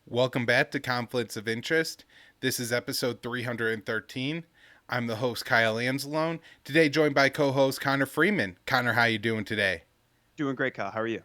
Welcome back to Conflicts of Interest. This is episode 313. I'm the host, Kyle Anzalone. Today joined by co-host Connor Freeman. Connor, how you doing today? Doing great, Kyle. How are you?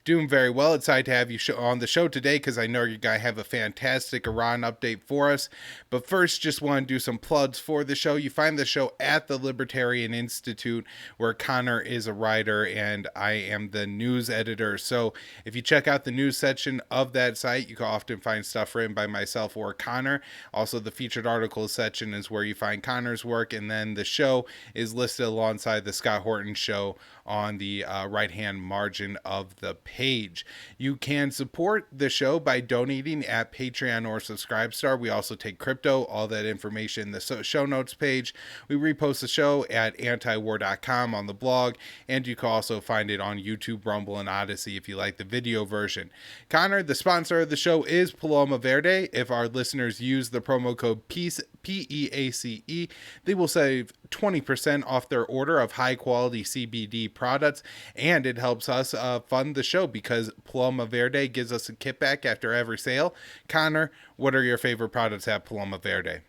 Doing very well. Excited to have you on the show today because I know you guys have a fantastic Iran update for us. But first, just want to do some plugs for the show. You find the show at the Libertarian Institute, where Connor is a writer and I am the news editor. So if you check out the news section of that site, you can often find stuff written by myself or Connor. Also, the featured articles section is where you find Connor's work, and then the show is listed alongside the Scott Horton show on the right-hand margin of the page. You can support the show by donating at Patreon or Subscribestar. We also take crypto, all that information in the show notes page. We repost the show at antiwar.com on the blog, and you can also find it on YouTube, Rumble, and Odyssey if you like the video version. Connor, the sponsor of the show is Paloma Verde. If our listeners use the promo code PEACE, P-E-A-C-E, they will save 20% off their order of high-quality CBD products, and it helps us fund the show because Paloma Verde gives us a kickback after every sale. Connor, what are your favorite products at Paloma Verde?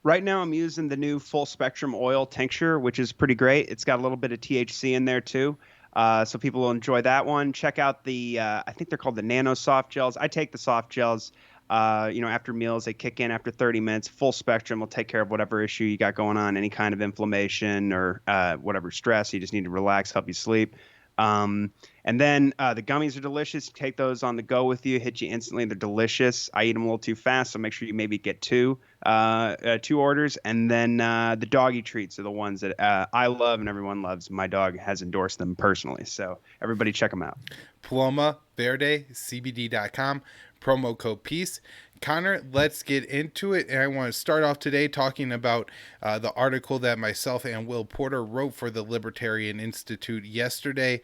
Right now, I'm using the new full spectrum oil tincture, which is pretty great. It's got a little bit of THC in there too. So people will enjoy that one. Check out I think they're called the nano soft gels. I take the soft gels, after meals. They kick in after 30 minutes. Full spectrum will take care of whatever issue you got going on, any kind of inflammation or whatever stress. You just need to relax, help you sleep. And then the gummies are delicious. Take those on the go with you. Hit you instantly. They're delicious. I eat them a little too fast, so make sure you maybe get two orders. And then the doggy treats are the ones that I love and everyone loves. My dog has endorsed them personally, so everybody check them out. Paloma Verde, CBD.com, promo code PEACE. Connor, let's get into it. And I want to start off today talking about the article that myself and Will Porter wrote for the Libertarian Institute yesterday,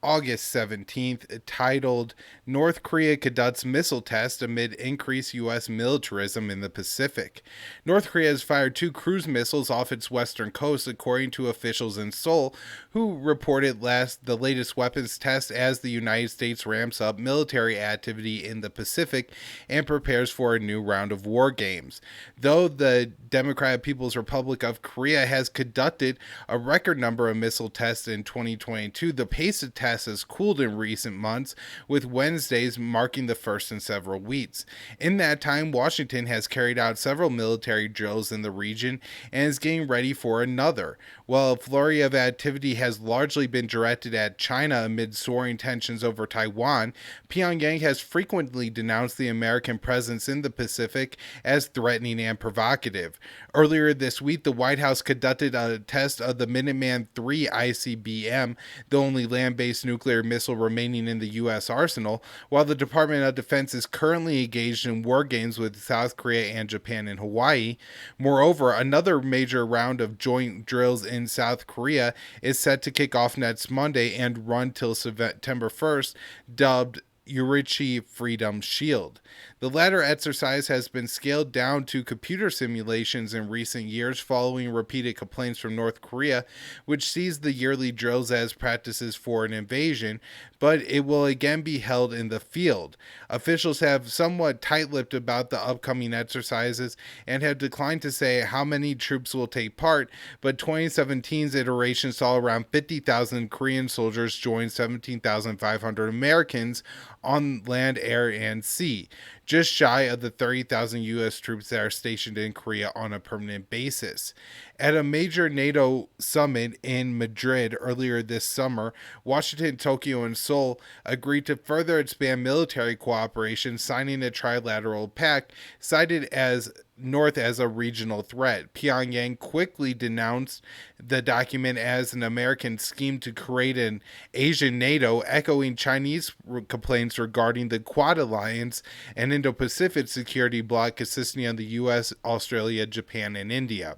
August 17th, titled North Korea Conducts Missile Test Amid Increased U.S. Militarism in the Pacific. North Korea has fired 2 cruise missiles off its western coast, according to officials in Seoul, who reported the latest weapons test as the United States ramps up military activity in the Pacific and prepares for a new round of war games. Though the Democratic People's Republic of Korea has conducted a record number of missile tests in 2022, the pace of tests has cooled in recent months, with Wednesdays marking the first in several weeks. In that time, Washington has carried out several military drills in the region and is getting ready for another. While a flurry of activity has largely been directed at China amid soaring tensions over Taiwan, Pyongyang has frequently denounced the American presence in the Pacific as threatening and provocative. Earlier this week, the White House conducted a test of the Minuteman III ICBM, the only land-based nuclear missile remaining in the U.S. arsenal, while the Department of Defense is currently engaged in war games with South Korea and Japan and Hawaii. Moreover, another major round of joint drills in South Korea is set to kick off next Monday and run till September 1st, dubbed Urichi Freedom Shield. The latter exercise has been scaled down to computer simulations in recent years following repeated complaints from North Korea, which sees the yearly drills as practices for an invasion, but it will again be held in the field. Officials have somewhat tight-lipped about the upcoming exercises and have declined to say how many troops will take part, but 2017's iteration saw around 50,000 Korean soldiers join 17,500 Americans on land, air, and sea, just shy of the 30,000 U.S. troops that are stationed in Korea on a permanent basis. At a major NATO summit in Madrid earlier this summer, Washington, Tokyo, and Seoul agreed to further expand military cooperation, signing a trilateral pact cited as North as a regional threat. Pyongyang quickly denounced the document as an American scheme to create an Asian NATO, echoing Chinese complaints regarding the Quad Alliance, an Indo-Pacific security bloc consisting of the U.S., Australia, Japan, and India.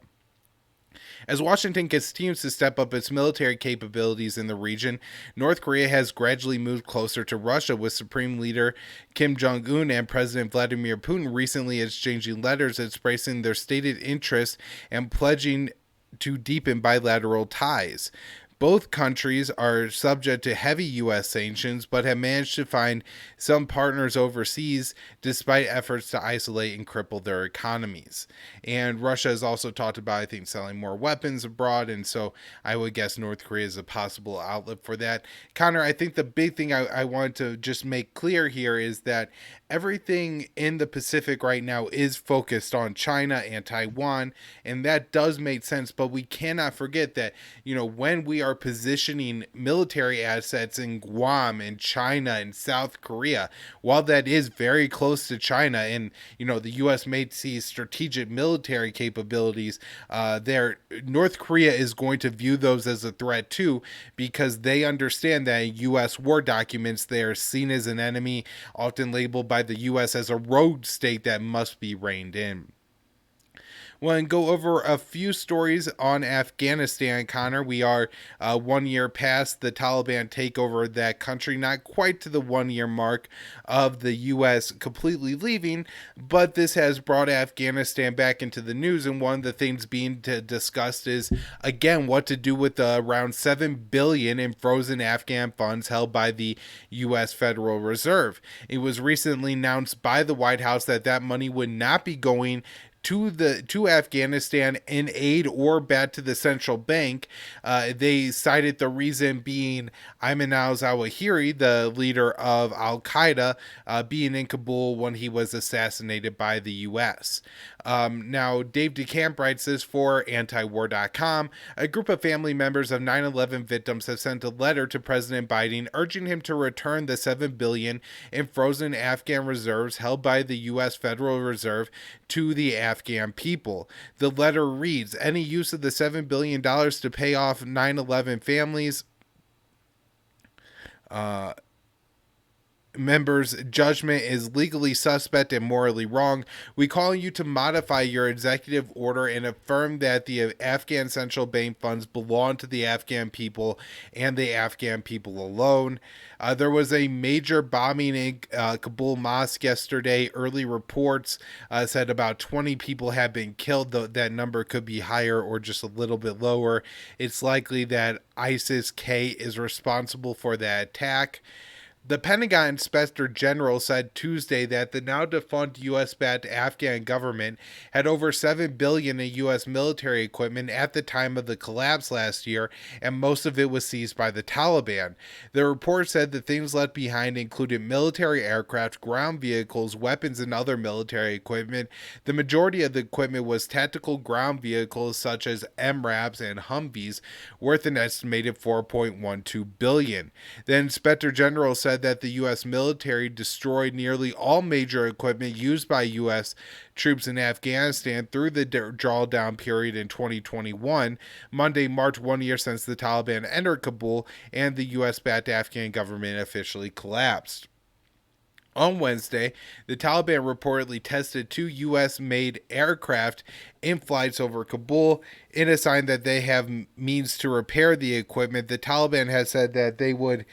As Washington continues to step up its military capabilities in the region, North Korea has gradually moved closer to Russia, with Supreme Leader Kim Jong-un and President Vladimir Putin recently exchanging letters expressing their stated interest and pledging to deepen bilateral ties. Both countries are subject to heavy U.S. sanctions, but have managed to find some partners overseas despite efforts to isolate and cripple their economies. And Russia has also talked about, I think, selling more weapons abroad, and so I would guess North Korea is a possible outlet for that. Connor, I think the big thing I want to just make clear here is that everything in the Pacific right now is focused on China and Taiwan, and that does make sense, but we cannot forget that, when we are positioning military assets in Guam and China and South Korea, while that is very close to China, and, the U.S. may see strategic military capabilities there, North Korea is going to view those as a threat too, because they understand that in U.S. war documents, they are seen as an enemy, often labeled by the U.S. as a rogue state that must be reined in. Well, and go over a few stories on Afghanistan, Connor. We are 1 year past the Taliban takeover of that country, not quite to the 1 year mark of the U.S. completely leaving, but this has brought Afghanistan back into the news, and one of the things being discussed is, again, what to do with the around $7 billion in frozen Afghan funds held by the U.S. Federal Reserve. It was recently announced by the White House that that money would not be going to Afghanistan in aid or back to the central bank. They cited the reason being Ayman al-Zawahiri, the leader of al-Qaeda, being in Kabul when he was assassinated by the U.S. Now, Dave DeCamp writes this for antiwar.com. A group of family members of 9/11 victims have sent a letter to President Biden urging him to return the $7 billion in frozen Afghan reserves held by the U.S. Federal Reserve to the Afghan people. The letter reads, any use of the $7 billion to pay off 9/11 families members' judgment is legally suspect and morally wrong. We call on you to modify your executive order and affirm that the Afghan central bank funds belong to the Afghan people and the Afghan people alone. There was a major bombing in Kabul mosque yesterday. Early reports said about 20 people have been killed, though that number could be higher or just a little bit lower. It's likely that ISIS-K is responsible for that attack. The Pentagon Inspector General said Tuesday that the now defunct U.S.-backed Afghan government had over $7 billion in U.S. military equipment at the time of the collapse last year, and most of it was seized by the Taliban. The report said the things left behind included military aircraft, ground vehicles, weapons, and other military equipment. The majority of the equipment was tactical ground vehicles such as MRAPs and Humvees, worth an estimated $4.12 billion. The Inspector General said that the U.S. military destroyed nearly all major equipment used by U.S. troops in Afghanistan through the drawdown period in 2021. Monday marked 1 year since the Taliban entered Kabul and the U.S.-backed Afghan government officially collapsed. On Wednesday, the Taliban reportedly tested 2 U.S.-made aircraft in flights over Kabul in a sign that they have means to repair the equipment. The Taliban has said that they would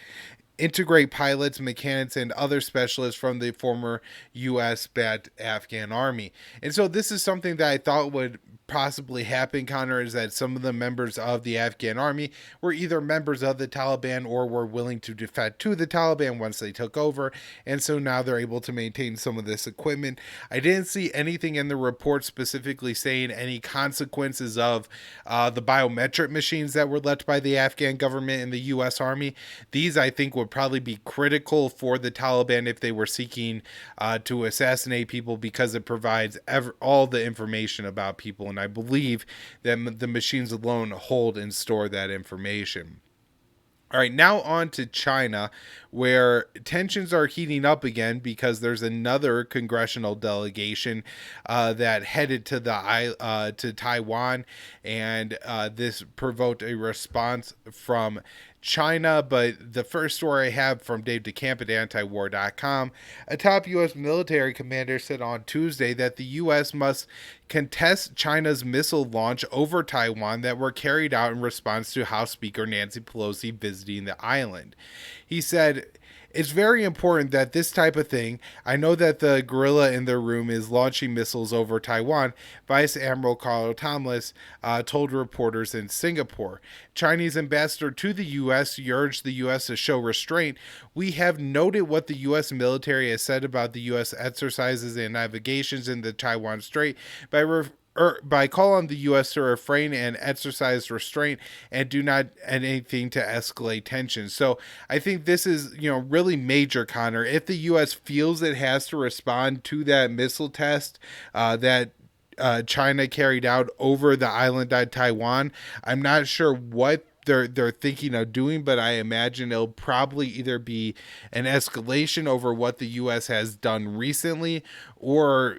integrate pilots, mechanics, and other specialists from the former U.S.-backed Afghan army. And so this is something that I thought would possibly happen, Connor, is that some of the members of the Afghan army were either members of the Taliban or were willing to defect to the Taliban once they took over, and so now they're able to maintain some of this equipment. I didn't see anything in the report specifically saying any consequences of the biometric machines that were left by the Afghan government and the U.S. Army. These, I think, would probably be critical for the Taliban if they were seeking to assassinate people, because it provides all the information about people, and I believe that the machines alone hold and store that information. All right, now on to China, where tensions are heating up again because there's another congressional delegation that headed to to Taiwan, and this provoked a response from China. But the first story I have from Dave DeCamp at antiwar.com, a top U.S. military commander said on Tuesday that the U.S. must contest China's missile launch over Taiwan that were carried out in response to House Speaker Nancy Pelosi visiting the island. He said, It's very important that this type of thing, I know that the gorilla in the room is launching missiles over Taiwan, Vice Admiral Carl Thomas told reporters in Singapore. Chinese ambassador to the U.S. urged the U.S. to show restraint. We have noted what the U.S. military has said about the U.S. exercises and navigations in the Taiwan Strait by call on the U.S. to refrain and exercise restraint and do not anything to escalate tensions. So I think this is, really major, Connor. If the U.S. feels it has to respond to that missile test that China carried out over the island of Taiwan, I'm not sure what they're thinking of doing, but I imagine it'll probably either be an escalation over what the U.S. has done recently, or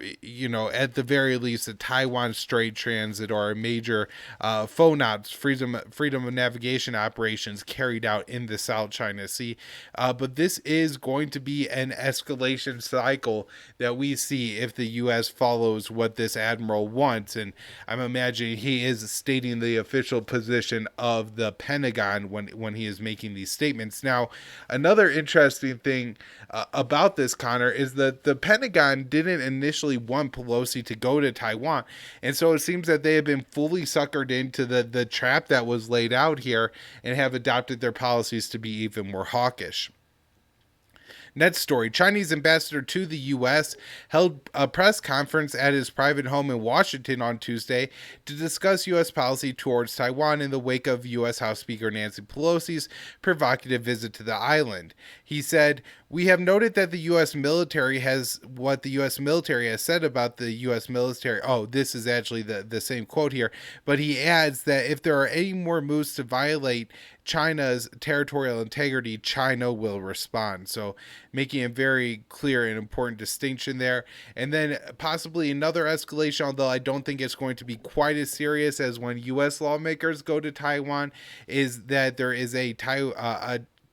at the very least, a Taiwan Strait transit or a major FONOPS, freedom of navigation operations carried out in the South China Sea. But this is going to be an escalation cycle that we see if the U.S. follows what this admiral wants, and I'm imagining he is stating the official position of the Pentagon when he is making these statements. Now, another interesting thing about this, Connor, is that the Pentagon didn't initially want Pelosi to go to Taiwan, and so it seems that they have been fully suckered into the trap that was laid out here and have adopted their policies to be even more hawkish. Next story, Chinese ambassador to the U.S. held a press conference at his private home in Washington on Tuesday to discuss U.S. policy towards Taiwan in the wake of U.S. House Speaker Nancy Pelosi's provocative visit to the island. He said, "We have noted that the U.S. military has what the U.S. military has said about the U.S. military." Oh, this is actually the same quote here. But he adds that if there are any more moves to violate China's territorial integrity, China will respond. So making a very clear and important distinction there. And then possibly another escalation, although I don't think it's going to be quite as serious as when U.S. lawmakers go to Taiwan, is that there is a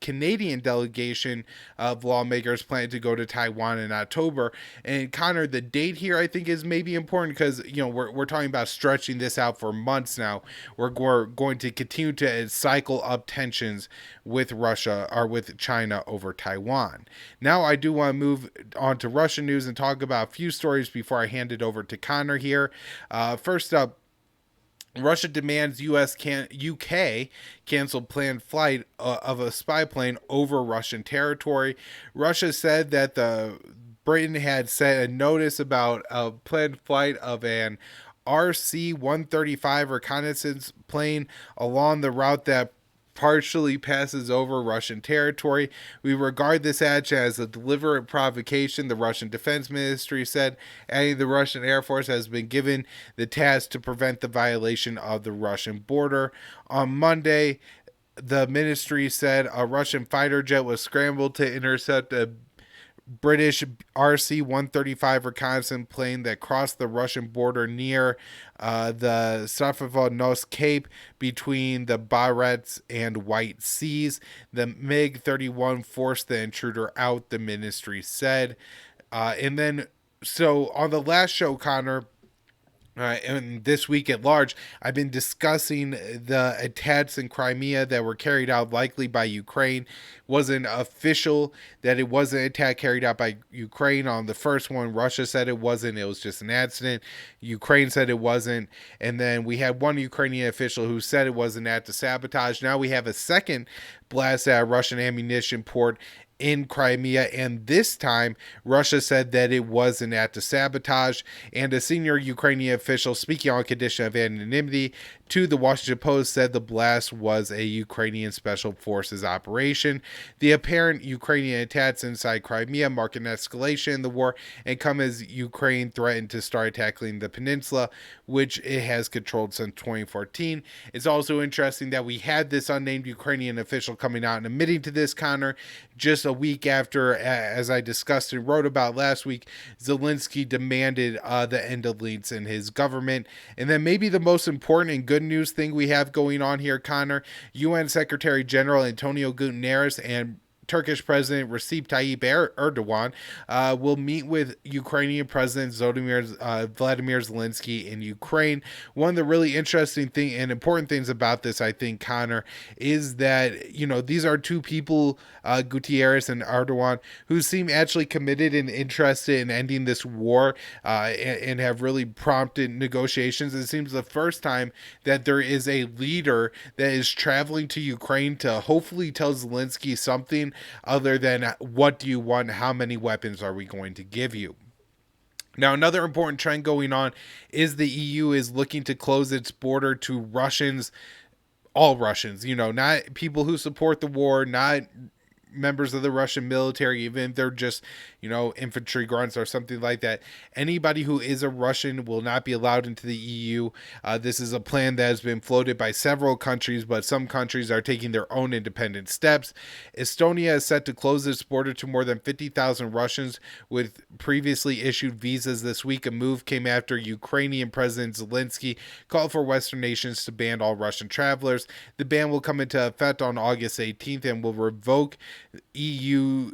Canadian delegation of lawmakers planning to go to Taiwan in October. And Connor, the date here I think is maybe important because we're talking about stretching this out for months now. We're going to continue to cycle up tensions with Russia or with China over Taiwan. Now I do want to move on to Russian news and talk about a few stories before I hand it over to Connor here. First up, Russia demands UK cancel planned flight of a spy plane over Russian territory. Russia said that Britain had sent a notice about a planned flight of an RC-135 reconnaissance plane along the route that partially passes over Russian territory. We regard this action as a deliberate provocation, the Russian Defense Ministry said, adding the Russian Air Force has been given the task to prevent the violation of the Russian border. On Monday, the ministry said a Russian fighter jet was scrambled to intercept a British RC-135 reconnaissance plane that crossed the Russian border near the Safavinos Cape between the Barents and White Seas. The MiG-31 forced the intruder out, the ministry said. So on the last show, Connor, and this week at large, I've been discussing the attacks in Crimea that were carried out likely by Ukraine. Wasn't official that it was an attack carried out by Ukraine. On the first one, Russia said it wasn't. It was just an accident. Ukraine said it wasn't. And then we had one Ukrainian official who said it was an act of sabotage. Now we have a second blast at a Russian ammunition port in Crimea, and this time Russia said that it was an act of sabotage. And a senior Ukrainian official speaking on condition of anonymity to the Washington Post said the blast was a Ukrainian special forces operation. The apparent Ukrainian attacks inside Crimea mark an escalation in the war and come as Ukraine threatened to start attacking the peninsula, which it has controlled since 2014. It's also interesting that we had this unnamed Ukrainian official coming out and admitting to this, Connor, just a week after, as I discussed and wrote about last week, Zelensky demanded the end of links in his government. And then maybe the most important and good news thing we have going on here, Connor, UN Secretary General Antonio Guterres and Turkish President Recep Tayyip Erdogan will meet with Ukrainian President Vladimir Zelensky in Ukraine. One of the really interesting thing and important things about this, I think, Connor, is that these are two people, Gutierrez and Erdogan, who seem actually committed and interested in ending this war, and have really prompted negotiations. It seems the first time that there is a leader that is traveling to Ukraine to hopefully tell Zelensky something other than what do you want, how many weapons are we going to give you. Now, another important trend going on is the EU is looking to close its border to Russians, all Russians, not people who support the war, not members of the Russian military, even if they're just, infantry grunts or something like that. Anybody who is a Russian will not be allowed into the EU. This is a plan that has been floated by several countries, but some countries are taking their own independent steps. Estonia is set to close its border to more than 50,000 Russians with previously issued visas this week. A move came after Ukrainian President Zelensky called for Western nations to ban all Russian travelers. The ban will come into effect on August 18th and will revoke EU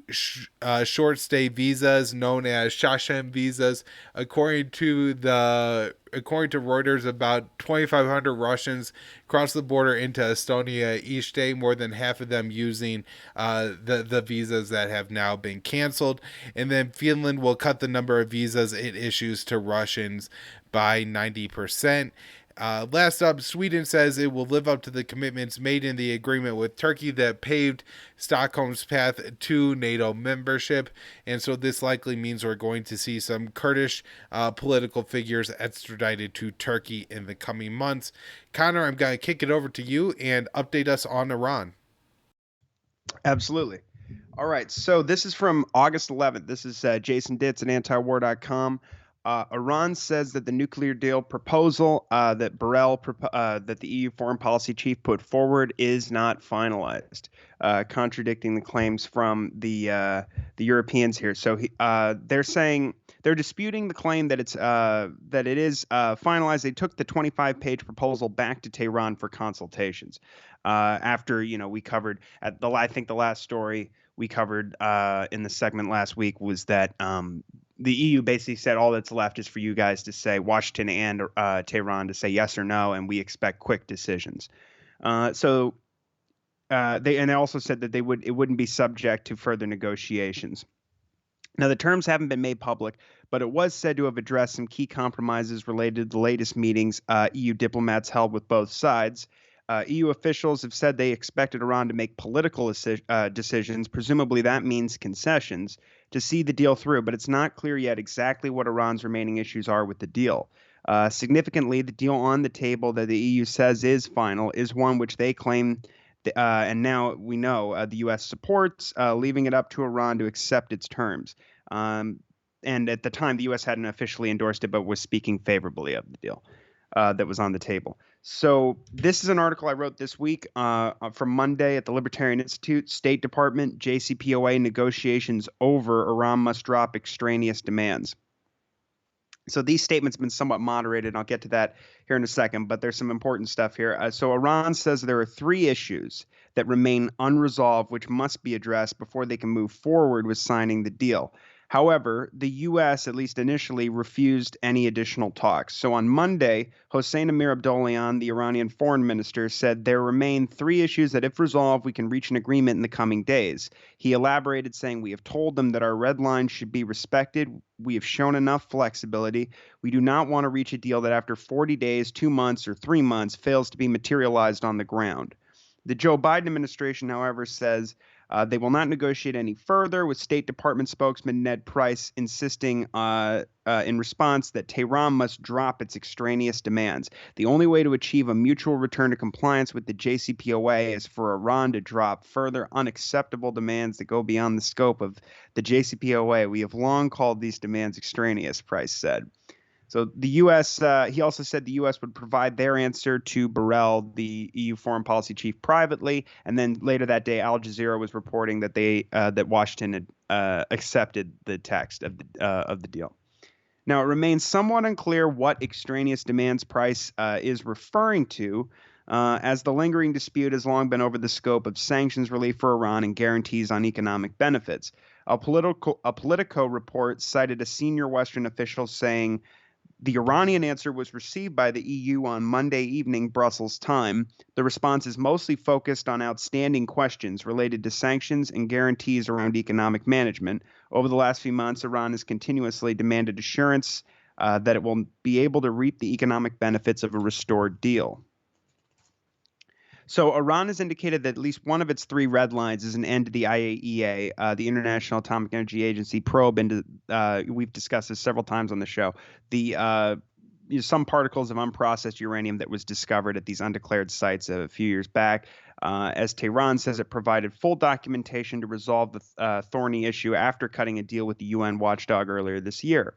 short stay visas known as Shashem visas. According to Reuters, about 2,500 Russians cross the border into Estonia each day, more than half of them using the visas that have now been canceled. And then Finland will cut the number of visas it issues to Russians by 90%. Last up, Sweden says it will live up to the commitments made in the agreement with Turkey that paved Stockholm's path to NATO membership. And so this likely means we're going to see some Kurdish political figures extradited to Turkey in the coming months. Connor, I'm going to kick it over to you and update us on Iran. Absolutely. All right. So this is from August 11th. This is Jason Ditz at antiwar.com. Iran says that the nuclear deal proposal that that the EU foreign policy chief put forward is not finalized, contradicting the claims from the Europeans here. So they're disputing the claim that it is finalized. They took the 25-page proposal back to Tehran for consultations. After we covered I think the last story we covered in the segment last week was that the EU basically said all that's left is for you guys to say, Washington and Tehran, to say yes or no, and we expect quick decisions. They also said that it wouldn't be subject to further negotiations. Now, the terms haven't been made public, but it was said to have addressed some key compromises related to the latest meetings EU diplomats held with both sides. EU officials have said they expected Iran to make political decisions, presumably that means concessions, to see the deal through, but it's not clear yet exactly what Iran's remaining issues are with the deal. Significantly, the deal on the table that the EU says is final is one which they claim, and now we know the U.S. supports, leaving it up to Iran to accept its terms. And at the time, the U.S. hadn't officially endorsed it, but was speaking favorably of the deal that was on the table. So this is an article I wrote this week from Monday at the Libertarian Institute. State Department, JCPOA negotiations over. Iran must drop extraneous demands. So these statements have been somewhat moderated. I'll get to that here in a second, but there's some important stuff here. So Iran says there are 3 issues that remain unresolved, which must be addressed before they can move forward with signing the deal. However, the U.S., at least initially, refused any additional talks. So on Monday, Hossein Amir-Abdollahian, the Iranian foreign minister, said there remain 3 issues that, if resolved, we can reach an agreement in the coming days. He elaborated, saying, "We have told them that our red lines should be respected. We have shown enough flexibility. We do not want to reach a deal that after 40 days, 2 months, or 3 months fails to be materialized on the ground." The Joe Biden administration, however, says they will not negotiate any further, with State Department spokesman Ned Price insisting in response that Tehran must drop its extraneous demands. The only way to achieve a mutual return to compliance with the JCPOA is for Iran to drop further unacceptable demands that go beyond the scope of the JCPOA. We have long called these demands extraneous, Price said. So the U.S. He also said the U.S. would provide their answer to Borrell, the EU foreign policy chief, privately. And then later that day, Al Jazeera was reporting that that Washington had accepted the text of the deal. Now, it remains somewhat unclear what extraneous demands Price is referring to. as the lingering dispute has long been over the scope of sanctions relief for Iran and guarantees on economic benefits. A Politico report cited a senior Western official saying the Iranian answer was received by the EU on Monday evening, Brussels time. The response is mostly focused on outstanding questions related to sanctions and guarantees around economic management. Over the last few months, Iran has continuously demanded assurance that it will be able to reap the economic benefits of a restored deal. So Iran has indicated that at least one of its three red lines is an end to the IAEA, the International Atomic Energy Agency probe into. We've discussed this several times on the show. Some particles of unprocessed uranium that was discovered at these undeclared sites a few years back. As Tehran says, it provided full documentation to resolve the thorny issue after cutting a deal with the UN watchdog earlier this year.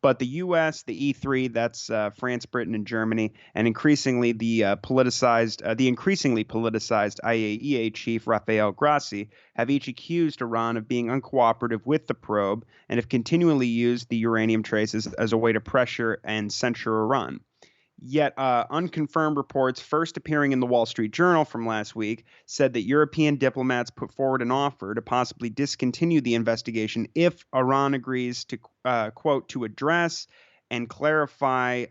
But the U.S., the E3, that's France, Britain, and Germany, and increasingly the increasingly politicized IAEA chief Rafael Grossi have each accused Iran of being uncooperative with the probe and have continually used the uranium traces as a way to pressure and censure Iran. Yet unconfirmed reports first appearing in the Wall Street Journal from last week said that European diplomats put forward an offer to possibly discontinue the investigation if Iran agrees to, quote, to address and clarify,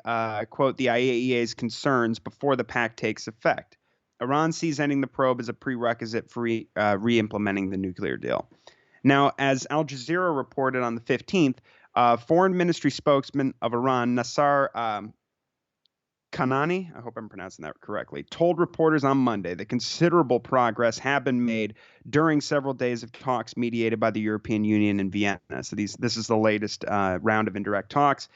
quote, the IAEA's concerns before the pact takes effect. Iran sees ending the probe as a prerequisite for re-implementing the nuclear deal. Now, as Al Jazeera reported on the 15th, Foreign Ministry spokesman of Iran, Nasser Kanani, I hope I'm pronouncing that correctly, told reporters on Monday that considerable progress had been made during several days of talks mediated by the European Union and Vienna. So this is the latest round of indirect talks.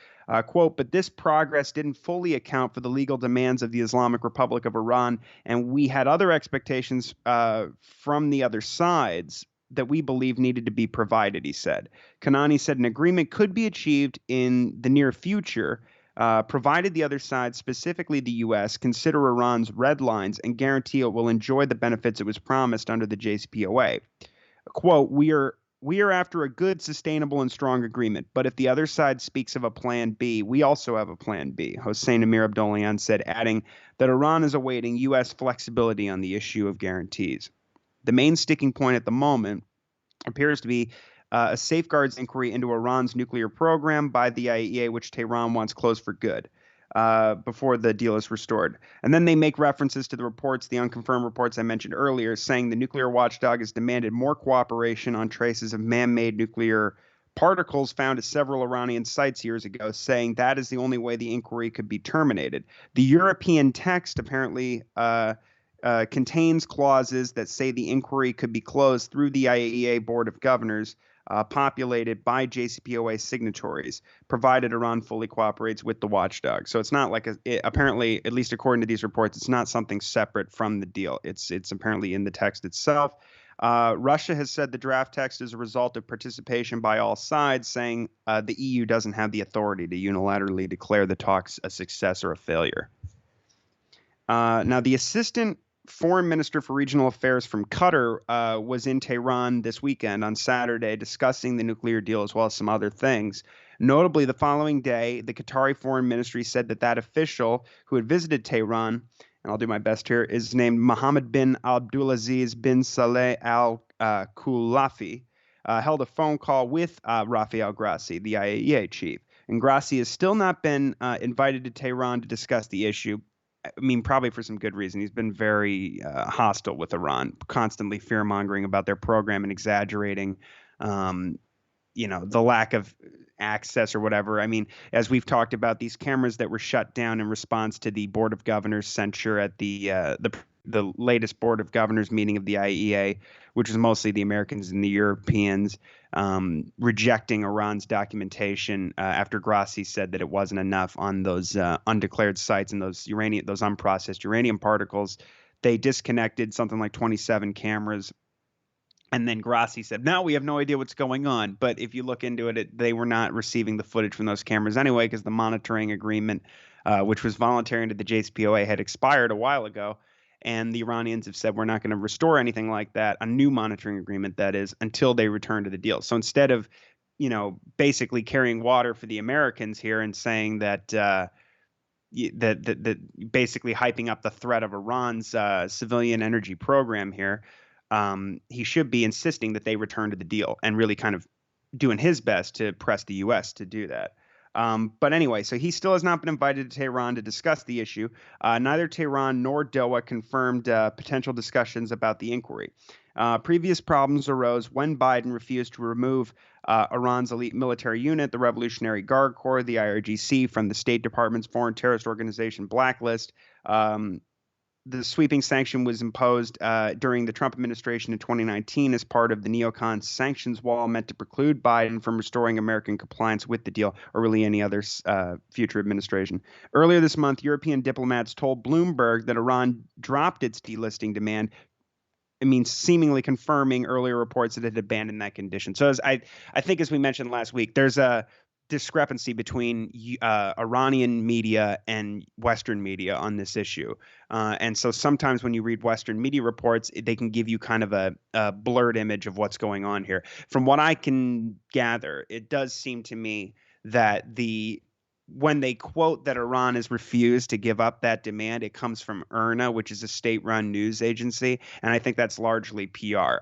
Quote, but this progress didn't fully account for the legal demands of the Islamic Republic of Iran, and we had other expectations from the other sides that we believe needed to be provided, he said. Kanani said an agreement could be achieved in the near future, provided the other side, specifically the U.S., consider Iran's red lines and guarantee it will enjoy the benefits it was promised under the JCPOA. Quote, we are after a good, sustainable, and strong agreement, but if the other side speaks of a plan B, we also have a plan B, Hossein Amir Abdollahian said, adding that Iran is awaiting U.S. flexibility on the issue of guarantees. The main sticking point at the moment appears to be a safeguards inquiry into Iran's nuclear program by the IAEA, which Tehran wants closed for good before the deal is restored. And then they make references to the reports, the unconfirmed reports I mentioned earlier, saying the nuclear watchdog has demanded more cooperation on traces of man-made nuclear particles found at several Iranian sites years ago, saying that is the only way the inquiry could be terminated. The European text apparently contains clauses that say the inquiry could be closed through the IAEA Board of Governors, populated by JCPOA signatories, provided Iran fully cooperates with the watchdog. So it's not like apparently, at least according to these reports, it's not something separate from the deal. It's apparently in the text itself. Russia has said the draft text is a result of participation by all sides, saying the EU doesn't have the authority to unilaterally declare the talks a success or a failure. Now, the assistant foreign minister for regional affairs from Qatar was in Tehran this weekend on Saturday discussing the nuclear deal as well as some other things. Notably, the following day, the Qatari foreign ministry said that official who had visited Tehran, and I'll do my best here, is named Mohammed bin Abdulaziz bin Saleh al-Khulafi, held a phone call with Rafael Grossi, the IAEA chief. And Grossi has still not been invited to Tehran to discuss the issue. I mean, probably for some good reason. He's been very hostile with Iran, constantly fear-mongering about their program and exaggerating, the lack of access or whatever. I mean, as we've talked about, these cameras that were shut down in response to the Board of Governors censure at the latest Board of Governors meeting of the IAEA, which was mostly the Americans and the Europeans, rejecting Iran's documentation after Grossi said that it wasn't enough on those undeclared sites and those unprocessed uranium particles. They disconnected something like 27 cameras. And then Grossi said, now we have no idea what's going on. But if you look into it, they were not receiving the footage from those cameras anyway, because the monitoring agreement, which was voluntary under the JCPOA, had expired a while ago. And the Iranians have said, we're not going to restore anything like that, a new monitoring agreement, that is, until they return to the deal. So instead of, basically carrying water for the Americans here and saying that, that basically hyping up the threat of Iran's civilian energy program here. He should be insisting that they return to the deal and really kind of doing his best to press the U.S. to do that. But anyway, so he still has not been invited to Tehran to discuss the issue. Neither Tehran nor Doha confirmed potential discussions about the inquiry. Previous problems arose when Biden refused to remove Iran's elite military unit, the Revolutionary Guard Corps, the IRGC, from the State Department's foreign terrorist organization blacklist. The sweeping sanction was imposed during the Trump administration in 2019 as part of the neocon sanctions wall meant to preclude Biden from restoring American compliance with the deal or really any other future administration. Earlier this month, European diplomats told Bloomberg that Iran dropped its delisting demand. It means seemingly confirming earlier reports that it had abandoned that condition. So I think, as we mentioned last week, there's a discrepancy between Iranian media and Western media on this issue. And so sometimes when you read Western media reports, they can give you kind of a blurred image of what's going on here. From what I can gather, it does seem to me that when they quote that Iran has refused to give up that demand, it comes from IRNA, which is a state-run news agency, and I think that's largely PR.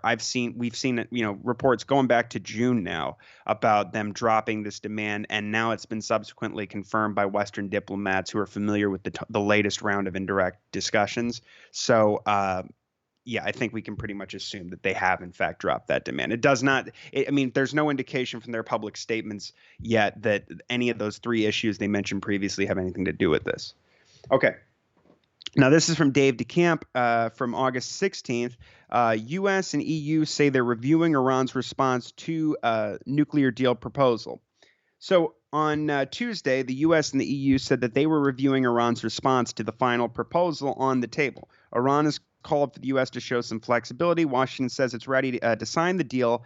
We've seen reports going back to June now about them dropping this demand, and now it's been subsequently confirmed by Western diplomats who are familiar with the latest round of indirect discussions. So, yeah, I think we can pretty much assume that they have, in fact, dropped that demand. It does not, I mean, there's no indication from their public statements yet that any of those three issues they mentioned previously have anything to do with this. Okay. Now, this is from Dave DeCamp from August 16th. U.S. and EU say they're reviewing Iran's response to a nuclear deal proposal. So on Tuesday, the U.S. and the EU said that they were reviewing Iran's response to the final proposal on the table. Iran has called for the U.S. to show some flexibility. Washington says it's ready to sign the deal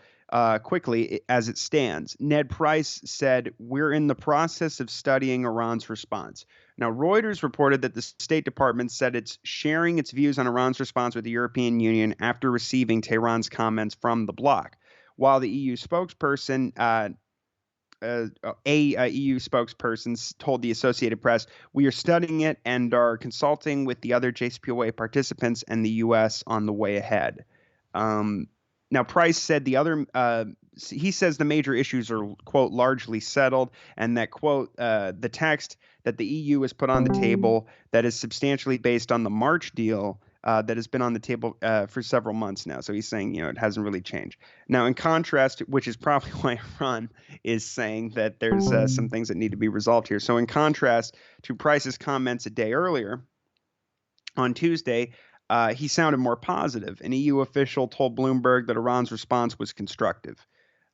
quickly as it stands. Ned Price said, "We're in the process of studying Iran's response." Now, Reuters reported that the State Department said it's sharing its views on Iran's response with the European Union after receiving Tehran's comments from the bloc. While the EU spokesperson EU spokesperson told the Associated Press, "We are studying it and are consulting with the other JCPOA participants and the U.S. on the way ahead." Now, Price said he says the major issues are, quote, largely settled, and that, quote, the text that the EU has put on the table that is substantially based on the March deal that has been on the table for several months now. So he's saying, it hasn't really changed. Now, in contrast, which is probably why Iran is saying that there's some things that need to be resolved here. So in contrast to Price's comments a day earlier, on Tuesday, he sounded more positive. An EU official told Bloomberg that Iran's response was constructive.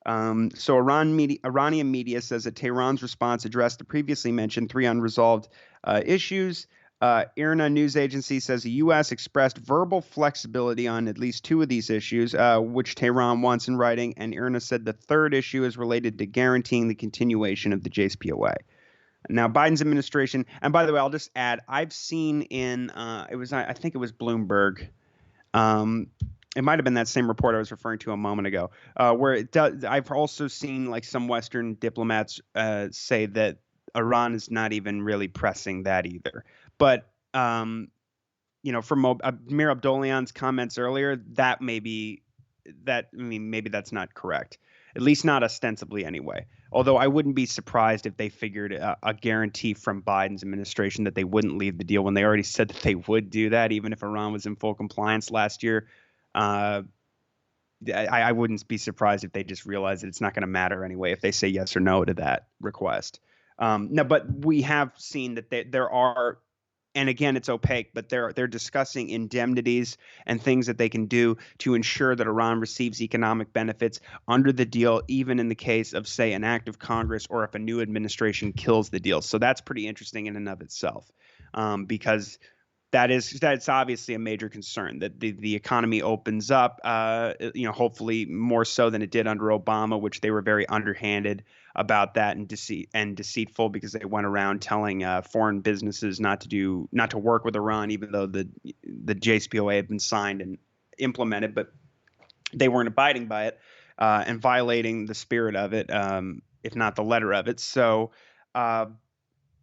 So Iranian media says that Tehran's response addressed the previously mentioned three unresolved issues. IRNA news agency says the U.S. expressed verbal flexibility on at least two of these issues, which Tehran wants in writing, and IRNA said the third issue is related to guaranteeing the continuation of the JCPOA. Now, Biden's administration, and by the way, I'll just add, I've seen I think it was Bloomberg. It might have been that same report I was referring to a moment ago, where it does. I've also seen like some Western diplomats say that Iran is not even really pressing that either. But from Amir Abdollahian's comments earlier, maybe that's not correct, at least not ostensibly anyway. Although I wouldn't be surprised if they figured a guarantee from Biden's administration that they wouldn't leave the deal when they already said that they would do that, even if Iran was in full compliance last year. I wouldn't be surprised if they just realize that it's not going to matter anyway if they say yes or no to that request. No, but we have seen that there are, and again, it's opaque, but they're discussing indemnities and things that they can do to ensure that Iran receives economic benefits under the deal, even in the case of, say, an act of Congress or if a new administration kills the deal. So that's pretty interesting in and of itself, because that's obviously a major concern that the economy opens up, hopefully more so than it did under Obama, which they were very underhanded about that and deceitful because they went around telling foreign businesses not to work with Iran, even though the JCPOA had been signed and implemented, but they weren't abiding by it and violating the spirit of it, if not the letter of it. So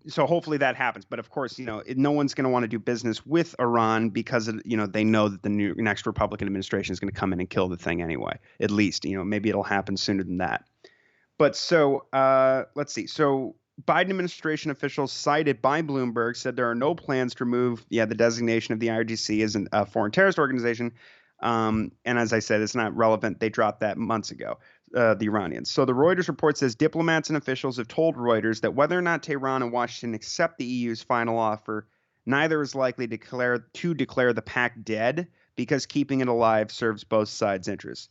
so hopefully that happens. But of course, no one's going to want to do business with Iran because they know that the next Republican administration is going to come in and kill the thing anyway. At least, maybe it'll happen sooner than that. But so let's see. So Biden administration officials cited by Bloomberg said there are no plans to remove the designation of the IRGC as a foreign terrorist organization. And as I said, it's not relevant. They dropped that months ago, the Iranians. So the Reuters report says diplomats and officials have told Reuters that whether or not Tehran and Washington accept the EU's final offer, neither is likely to declare the pact dead because keeping it alive serves both sides' interests.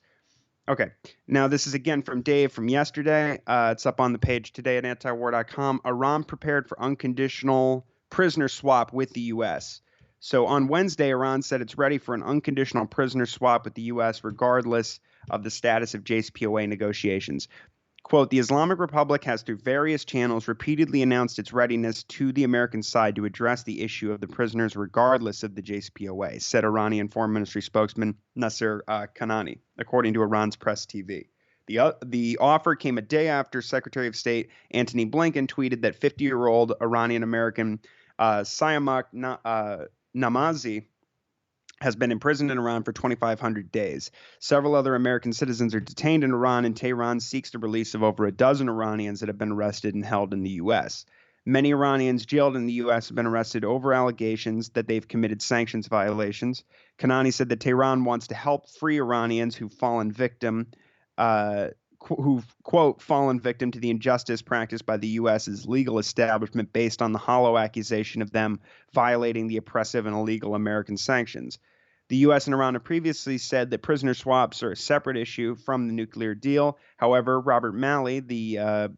Okay. Now, this is again from Dave from yesterday. It's up on the page today at antiwar.com. Iran prepared for unconditional prisoner swap with the U.S. So on Wednesday, Iran said it's ready for an unconditional prisoner swap with the U.S. regardless of the status of JCPOA negotiations. Quote, the Islamic Republic has through various channels repeatedly announced its readiness to the American side to address the issue of the prisoners regardless of the JCPOA, said Iranian Foreign Ministry spokesman Nasser Kanani, according to Iran's press TV. The offer came a day after Secretary of State Antony Blinken tweeted that 50-year-old Iranian-American Siamak Namazi has been imprisoned in Iran for 2,500 days. Several other American citizens are detained in Iran, and Tehran seeks the release of over a dozen Iranians that have been arrested and held in the U.S. Many Iranians jailed in the U.S. have been arrested over allegations that they've committed sanctions violations. Kanani said that Tehran wants to help free Iranians who've fallen victim to the injustice practiced by the U.S.'s legal establishment based on the hollow accusation of them violating the oppressive and illegal American sanctions. The U.S. and Iran have previously said that prisoner swaps are a separate issue from the nuclear deal. However, Robert Malley, the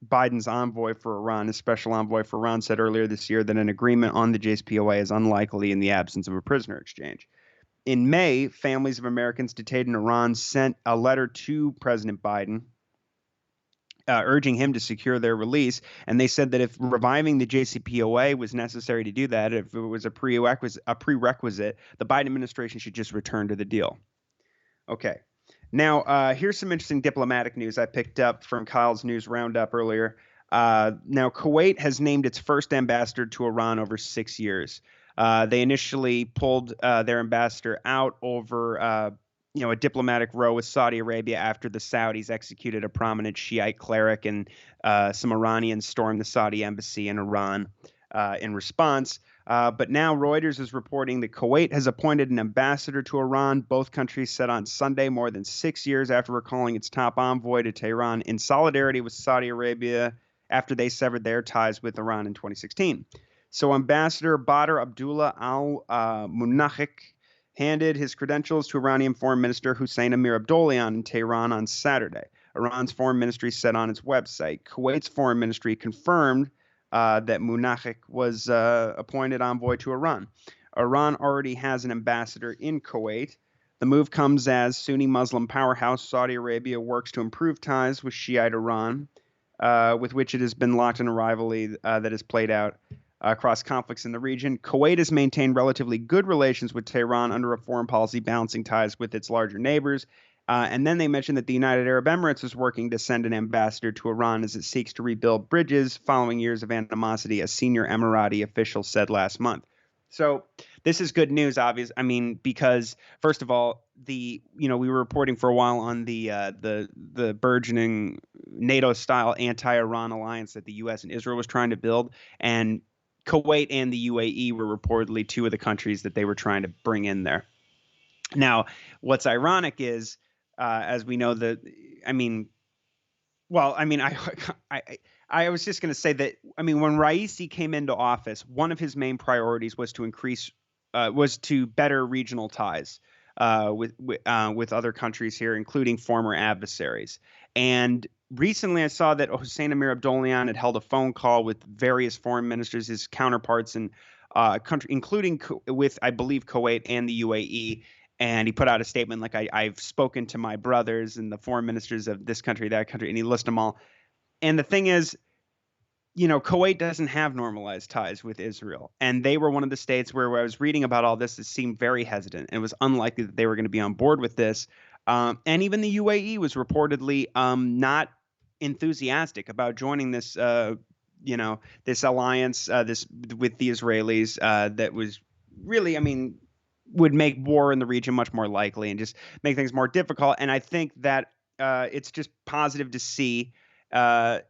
Biden's envoy for Iran, a special envoy for Iran, said earlier this year that an agreement on the JCPOA is unlikely in the absence of a prisoner exchange. In May, families of Americans detained in Iran sent a letter to President Biden urging him to secure their release. And they said that if reviving the JCPOA was necessary to do that, if it was a prerequisite, the Biden administration should just return to the deal. Okay. Now, here's some interesting diplomatic news I picked up from Kyle's news roundup earlier. Now, Kuwait has named its first ambassador to Iran over 6 years. They initially pulled their ambassador out over a diplomatic row with Saudi Arabia after the Saudis executed a prominent Shiite cleric, and some Iranians stormed the Saudi embassy in Iran in response. But now Reuters is reporting that Kuwait has appointed an ambassador to Iran. Both countries said on Sunday, more than 6 years after recalling its top envoy to Tehran in solidarity with Saudi Arabia after they severed their ties with Iran in 2016. So Ambassador Badr Abdullah al-Munakhiq handed his credentials to Iranian Foreign Minister Hossein Amir Abdollahian in Tehran on Saturday. Iran's foreign ministry said on its website. Kuwait's foreign ministry confirmed that Munakhiq was appointed envoy to Iran. Iran already has an ambassador in Kuwait. The move comes as Sunni Muslim powerhouse Saudi Arabia works to improve ties with Shiite Iran, with which it has been locked in a rivalry that has played out across conflicts in the region. Kuwait has maintained relatively good relations with Tehran under a foreign policy balancing ties with its larger neighbors. And then they mentioned that the United Arab Emirates is working to send an ambassador to Iran as it seeks to rebuild bridges following years of animosity, a senior Emirati official said last month. So this is good news, obviously. I mean, because first of all, we were reporting for a while on the burgeoning NATO-style anti-Iran alliance that the U.S. and Israel was trying to build, and Kuwait and the UAE were reportedly two of the countries that they were trying to bring in there. Now, what's ironic is, as we know, I was just going to say that, when Raisi came into office, one of his main priorities was to better regional ties with other countries here, including former adversaries. And recently I saw that Hossein Amir Abdollahian had held a phone call with various foreign ministers, his counterparts in country, including with, I believe, Kuwait and the UAE. And he put out a statement like, I've spoken to my brothers and the foreign ministers of this country, that country, and he listed them all. And the thing is, Kuwait doesn't have normalized ties with Israel. And they were one of the states where I was reading about all this, it seemed very hesitant. And it was unlikely that they were going to be on board with this. And even the UAE was reportedly not enthusiastic about joining this this alliance, this with the Israelis, that was really, I mean, would make war in the region much more likely and just make things more difficult. And I think that it's just positive to see uh,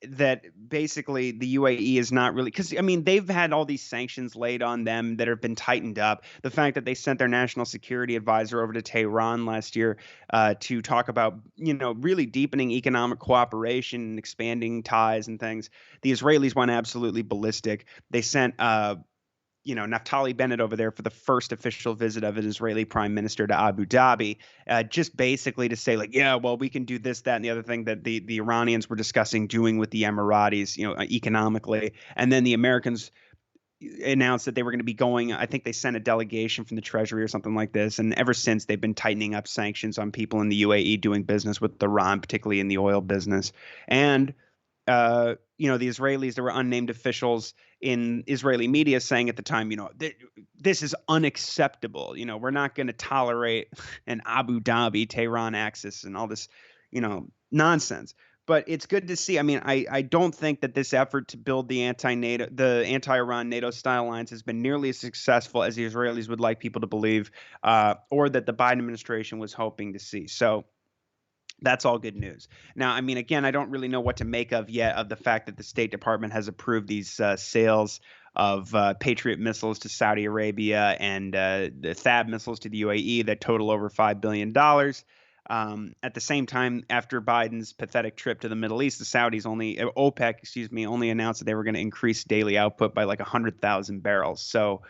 that basically the UAE is not really, because I mean they've had all these sanctions laid on them that have been tightened up. The fact that they sent their national security advisor over to Tehran last year to talk about really deepening economic cooperation and expanding ties and things. The Israelis went absolutely ballistic. They sent Naftali Bennett over there for the first official visit of an Israeli prime minister to Abu Dhabi, just basically to say like, yeah, well, we can do this, that, and the other thing that the Iranians were discussing doing with the Emiratis, economically. And then the Americans announced that they were going to be going. I think they sent a delegation from the Treasury or something like this. And ever since, they've been tightening up sanctions on people in the UAE doing business with Iran, particularly in the oil business. And the Israelis, there were unnamed officials in Israeli media saying at the time, this is unacceptable. We're not going to tolerate an Abu Dhabi Tehran axis and all this, nonsense. But it's good to see. I mean, I don't think that this effort to build the anti-Iran NATO style alliance has been nearly as successful as the Israelis would like people to believe, or that the Biden administration was hoping to see. So that's all good news. Now, I mean, again, I don't really know what to make of yet of the fact that the State Department has approved these sales of Patriot missiles to Saudi Arabia and the THAAD missiles to the UAE that total over $5 billion. At the same time, after Biden's pathetic trip to the Middle East, the Saudis OPEC, only announced that they were going to increase daily output by like 100,000 barrels. So,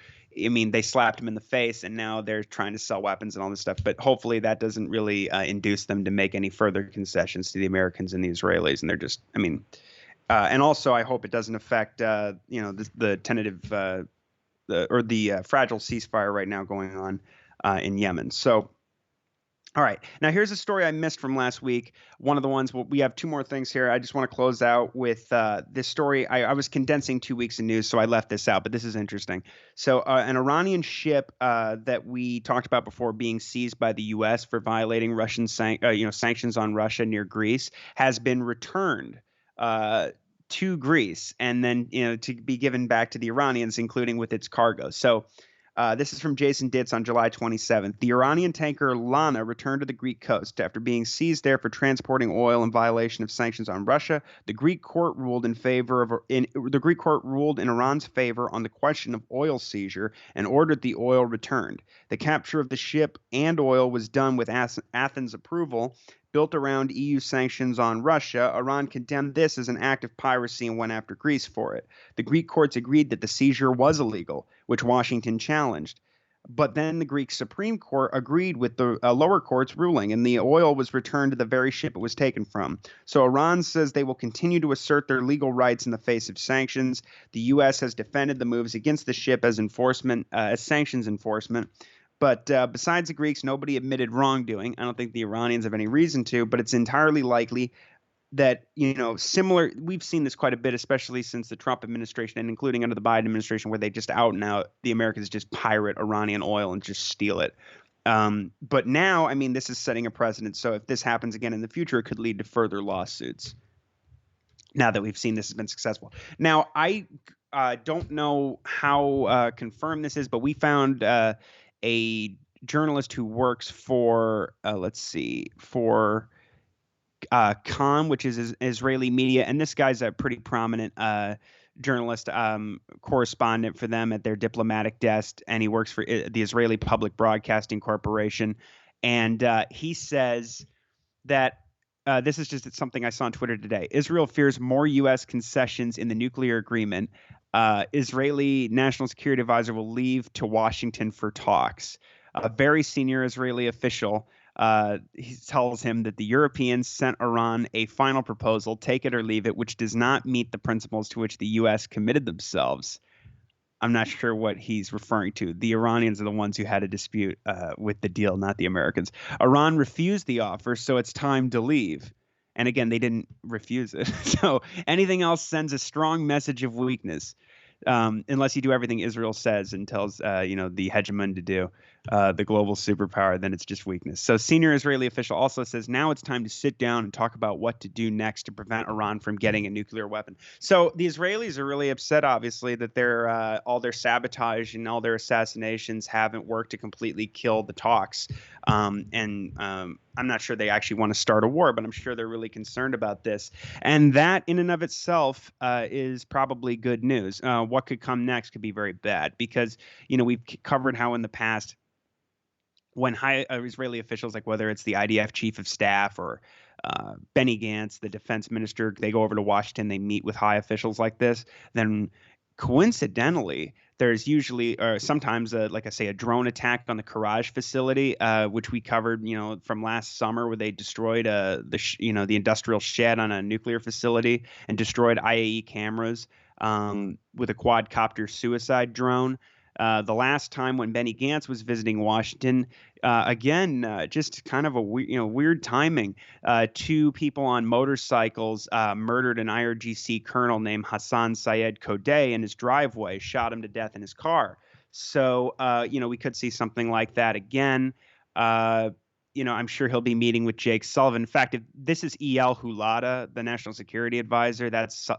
I mean, they slapped him in the face, and now they're trying to sell weapons and all this stuff. But hopefully that doesn't really induce them to make any further concessions to the Americans and the Israelis. And they're just, I mean, and also I hope it doesn't affect, the tentative the fragile ceasefire right now going on in Yemen. So, all right. Now, here's a story I missed from last week. One of the ones, we have two more things here. I just want to close out with this story. I was condensing 2 weeks of news, so I left this out, but this is interesting. So an Iranian ship that we talked about before being seized by the U.S. for violating Russian sanctions on Russia near Greece has been returned to Greece and then to be given back to the Iranians, including with its cargo. So this is from Jason Ditz on July 27th. The Iranian tanker Lana returned to the Greek coast after being seized there for transporting oil in violation of sanctions on Russia. The Greek court ruled in Iran's favor on the question of oil seizure and ordered the oil returned. The capture of the ship and oil was done with Athens' approval. Built around EU sanctions on Russia, Iran condemned this as an act of piracy and went after Greece for it. The Greek courts agreed that the seizure was illegal, which Washington challenged. But then the Greek Supreme Court agreed with the lower court's ruling, and the oil was returned to the very ship it was taken from. So Iran says they will continue to assert their legal rights in the face of sanctions. The U.S. has defended the moves against the ship as sanctions enforcement. But besides the Greeks, nobody admitted wrongdoing. I don't think the Iranians have any reason to, but it's entirely likely that, similar, we've seen this quite a bit, especially since the Trump administration and including under the Biden administration, where they just out and out, the Americans just pirate Iranian oil and just steal it. But now, I mean, this is setting a precedent. So if this happens again in the future, it could lead to further lawsuits. Now that we've seen this has been successful. Now, I don't know how confirmed this is, but we found a journalist who works for Khan, which is Israeli media, and this guy's a pretty prominent journalist, correspondent for them at their diplomatic desk, and he works for the Israeli Public Broadcasting Corporation, and he says that this is just something I saw on Twitter today. Israel fears more U.S. concessions in the nuclear agreement. Israeli National Security Advisor will leave to Washington for talks. A very senior Israeli official he tells him that the Europeans sent Iran a final proposal, take it or leave it, which does not meet the principles to which the U.S. committed themselves. I'm not sure what he's referring to. The Iranians are the ones who had a dispute with the deal, not the Americans. Iran refused the offer, so it's time to leave. And again, they didn't refuse it. So anything else sends a strong message of weakness, unless you do everything Israel says and tells the hegemon to do. the global superpower, then it's just weakness. So, senior Israeli official also says now it's time to sit down and talk about what to do next to prevent Iran from getting a nuclear weapon. So, the Israelis are really upset, obviously, that all their sabotage and all their assassinations haven't worked to completely kill the talks. I'm not sure they actually want to start a war, but I'm sure they're really concerned about this. And that, in and of itself, is probably good news. What could come next could be very bad because, we've covered how in the past, when high Israeli officials, like whether it's the IDF chief of staff or Benny Gantz, the defense minister, they go over to Washington, they meet with high officials like this, then coincidentally, there's usually or sometimes, like I say, a drone attack on the Courage facility, which we covered, from last summer, where they destroyed the industrial shed on a nuclear facility and destroyed IAE cameras with a quadcopter suicide drone. The last time when Benny Gantz was visiting Washington, again, just kind of a weird timing. Two people on motorcycles murdered an IRGC colonel named Hassan Syed Kodeh in his driveway, shot him to death in his car. So, we could see something like that again. I'm sure he'll be meeting with Jake Sullivan. In fact, if this is E.L. Hulata, the national security advisor, that's,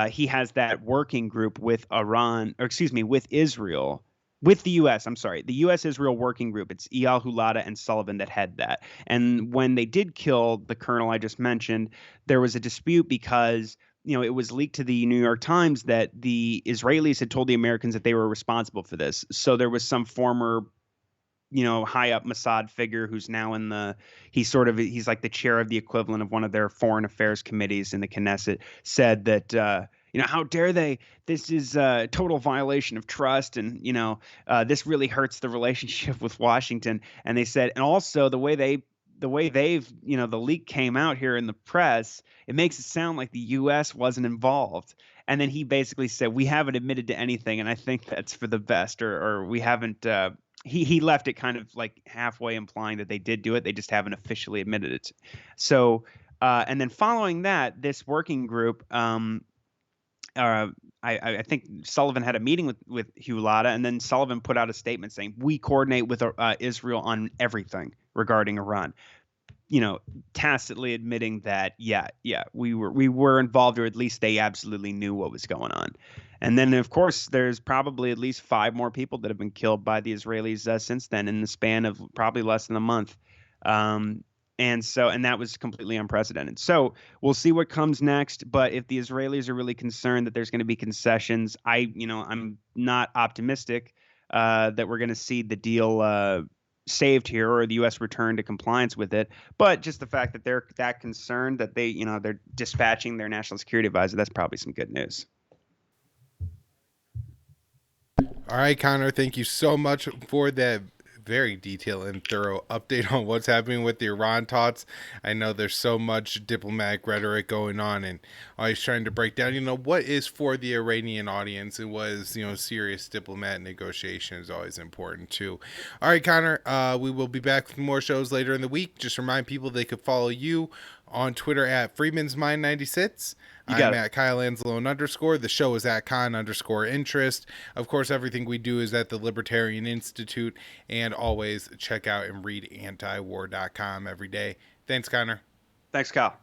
he has that working group with with Israel, with the U.S. I'm sorry, the U.S.-Israel working group. It's Eyal Hulata and Sullivan that head that. And when they did kill the colonel I just mentioned, there was a dispute because it was leaked to the New York Times that the Israelis had told the Americans that they were responsible for this. So there was some former high up Mossad figure who's now he's like the chair of the equivalent of one of their foreign affairs committees in the Knesset, said that, how dare they? This is a total violation of trust. And, this really hurts the relationship with Washington. And they said, and also the way they've, the leak came out here in the press, it makes it sound like the U.S. wasn't involved. And then he basically said, we haven't admitted to anything. And I think that's for the best, or we haven't, he left it kind of like halfway implying that they did do it. They just haven't officially admitted it. So, and then following that, this working group, I think Sullivan had a meeting with Hulata, and then Sullivan put out a statement saying, we coordinate with Israel on everything regarding Iran. Tacitly admitting that, we were involved, or at least they absolutely knew what was going on. And then, of course, there's probably at least 5 more people that have been killed by the Israelis since then, in the span of probably less than a month. And that was completely unprecedented. So we'll see what comes next. But if the Israelis are really concerned that there's going to be concessions, I'm not optimistic that we're going to see the deal saved here, or the U.S. return to compliance with it. But just the fact that they're that concerned that they're dispatching their national security advisor, that's probably some good news. All right, Connor, thank you so much for that very detailed and thorough update on what's happening with the Iran talks. I know there's so much diplomatic rhetoric going on, and always trying to break down, what is for the Iranian audience. It was, serious diplomatic negotiation is always important too. All right, Connor, we will be back with more shows later in the week. Just remind people they could follow you on Twitter at Freeman's Mind 96. I'm at Kyle Anzalone _ The show is at Con _ interest. Of course, everything we do is at the Libertarian Institute. And always check out and read antiwar.com every day. Thanks, Connor. Thanks, Kyle.